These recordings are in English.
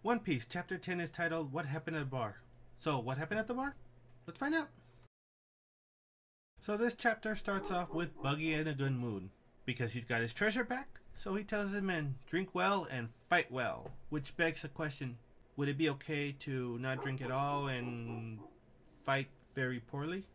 One Piece, Chapter 10 is titled, What Happened at the Bar? So, what happened at the bar? Let's find out. So this chapter starts off with Buggy in a good mood, because he's got his treasure back, so he tells his men, drink well and fight well. Which begs the question, would it be okay to not drink at all and fight very poorly?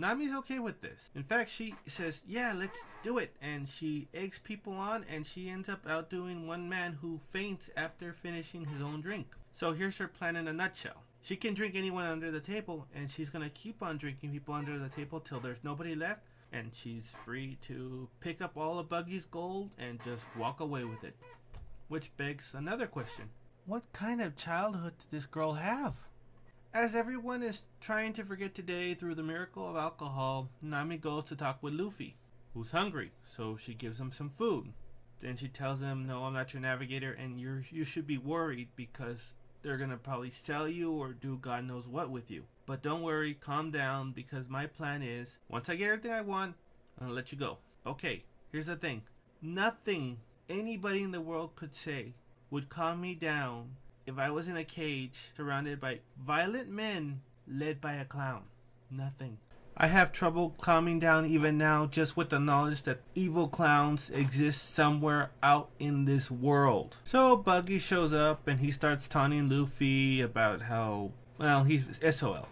Nami's okay with this. In fact, she says, yeah, let's do it. And she eggs people on, and she ends up outdoing one man who faints after finishing his own drink. So here's her plan in a nutshell. She can drink anyone under the table, and she's going to keep on drinking people under the table till there's nobody left, and she's free to pick up all of Buggy's gold and just walk away with it. Which begs another question. What kind of childhood did this girl have? As everyone is trying to forget today through the miracle of alcohol, Nami goes to talk with Luffy, who's hungry, so she gives him some food. Then she tells him, no, I'm not your navigator, and you should be worried because they're gonna probably sell you or do God knows what with you. But don't worry, calm down, because my plan is, once I get everything I want, I'm gonna let you go. Okay, here's the thing. Nothing anybody in the world could say would calm me down if I was in a cage surrounded by violent men led by a clown. Nothing. I have trouble calming down even now just with the knowledge that evil clowns exist somewhere out in this world. So Buggy shows up and he starts taunting Luffy about how, well, he's SOL.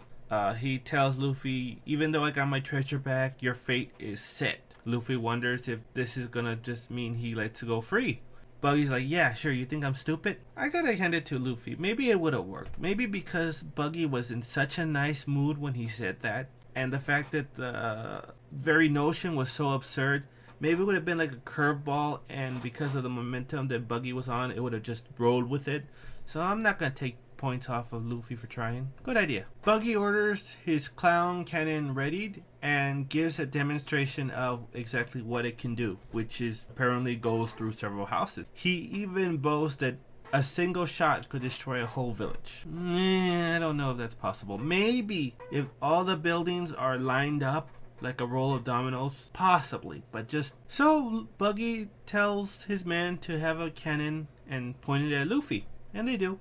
He tells Luffy, even though I got my treasure back, your fate is set. Luffy wonders if this is gonna just mean he lets go free. Buggy's like, yeah, sure, you think I'm stupid? I gotta hand it to Luffy. Maybe it would have worked. Maybe because Buggy was in such a nice mood when he said that, and the fact that the very notion was so absurd, maybe it would have been like a curveball, and because of the momentum that Buggy was on, it would have just rolled with it. So I'm not gonna take points off of Luffy for trying. Good idea. Buggy orders his clown cannon readied and gives a demonstration of exactly what it can do, which is apparently goes through several houses. He even boasts that a single shot could destroy a whole village. I don't know if that's possible. Maybe if all the buildings are lined up like a roll of dominoes, possibly, but just so. Buggy tells his men to have a cannon and point it at Luffy, and they do.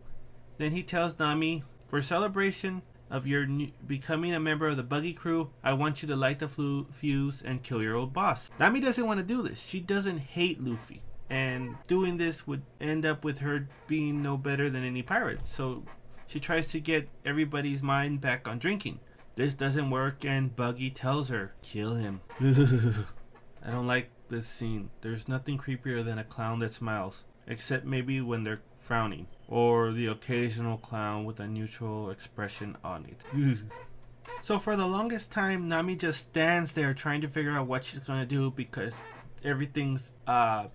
Then he tells Nami, for celebration of your becoming a member of the Buggy crew, I want you to light the fuse and kill your old boss. Nami doesn't want to do this. She doesn't hate Luffy, and doing this would end up with her being no better than any pirate. So she tries to get everybody's mind back on drinking. This doesn't work, and Buggy tells her, kill him. I don't like this scene. There's nothing creepier than a clown that smiles, except maybe when they're frowning, or the occasional clown with a neutral expression on it. So for the longest time, Nami just stands there trying to figure out what she's gonna do, because everything's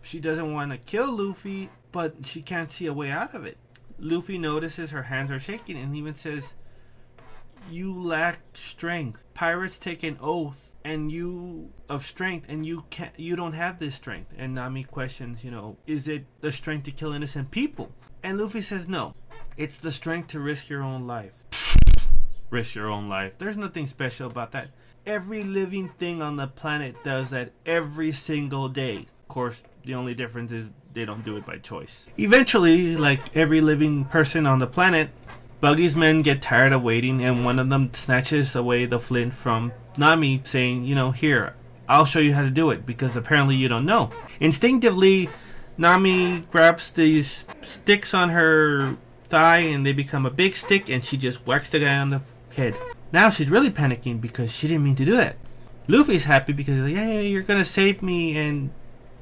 she doesn't want to kill Luffy, but she can't see a way out of it. Luffy notices her hands are shaking and even says, you lack strength. Pirates take an oath and you don't have this strength. And Nami questions, is it the strength to kill innocent people? And Luffy says no, it's the strength to risk your own life. Risk your own life. There's nothing special about that. Every living thing on the planet does that every single day. Of course, the only difference is they don't do it by choice. Eventually, like every living person on the planet, Buggy's men get tired of waiting, and one of them snatches away the flint from Nami, saying, here, I'll show you how to do it, because apparently you don't know. Instinctively, Nami grabs these sticks on her thigh, and they become a big stick, and she just whacks the guy on the head. Now she's really panicking because she didn't mean to do that. Luffy's happy because he's like, yeah, you're gonna save me, and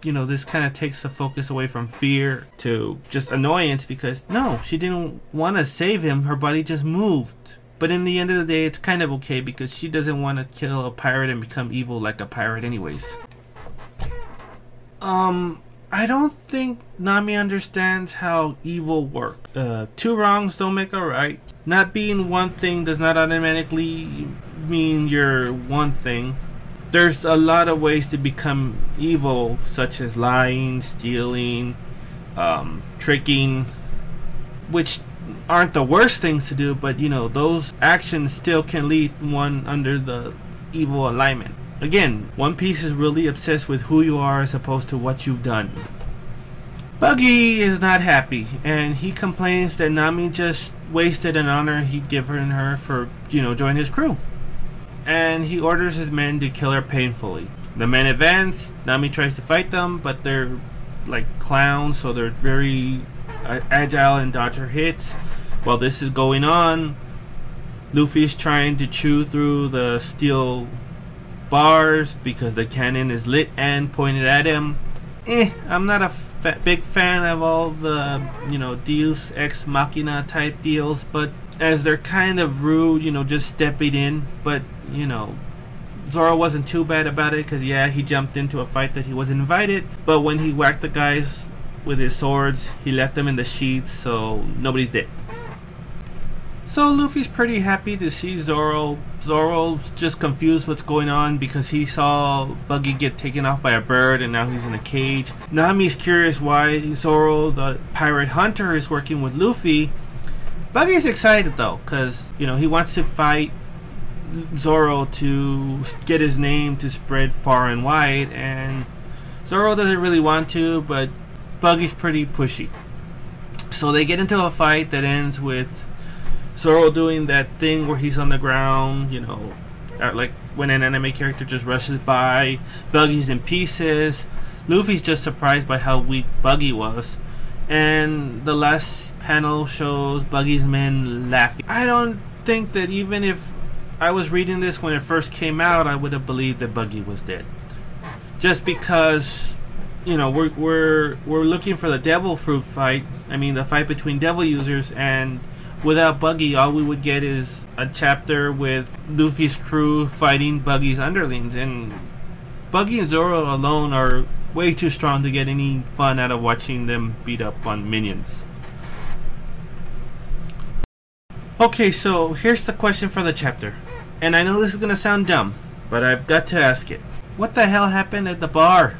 this kind of takes the focus away from fear to just annoyance, because no, she didn't want to save him, her body just moved. But in the end of the day, it's kind of okay because she doesn't want to kill a pirate and become evil like a pirate anyways. I don't think Nami understands how evil works. Two wrongs don't make a right. Not being one thing does not automatically mean you're one thing. There's a lot of ways to become evil, such as lying, stealing, tricking, which aren't the worst things to do, but those actions still can lead one under the evil alignment. Again, One Piece is really obsessed with who you are as opposed to what you've done. Buggy is not happy, and he complains that Nami just wasted an honor he'd given her for, joining his crew. And he orders his men to kill her painfully. The men advance, Nami tries to fight them, but they're like clowns, so they're very agile and dodge her hits. While this is going on, Luffy's trying to chew through the steel bars because the cannon is lit and pointed at him. I'm not a big fan of all the, Deus Ex Machina type deals, but as they're kind of rude, just stepping in. But, Zoro wasn't too bad about it because, yeah, he jumped into a fight that he wasn't invited. But when he whacked the guys with his swords, he left them in the sheets, so nobody's dead. So Luffy's pretty happy to see Zoro. Zoro's just confused what's going on because he saw Buggy get taken off by a bird and now he's in a cage. Nami's curious why Zoro, the pirate hunter, is working with Luffy. Buggy's excited though because, he wants to fight Zoro to get his name to spread far and wide, and Zoro doesn't really want to, but Buggy's pretty pushy. So they get into a fight that ends with Zoro doing that thing where he's on the ground, like when an anime character just rushes by. Buggy's in pieces. Luffy's just surprised by how weak Buggy was. And the last panel shows Buggy's men laughing. I don't think that even if I was reading this when it first came out, I would have believed that Buggy was dead. Just because, we're looking for the Devil Fruit fight. I mean, the fight between Devil users, and without Buggy, all we would get is a chapter with Luffy's crew fighting Buggy's underlings, and Buggy and Zoro alone are way too strong to get any fun out of watching them beat up on minions. Okay, so here's the question for the chapter. And I know this is gonna sound dumb, but I've got to ask it. What the hell happened at the bar?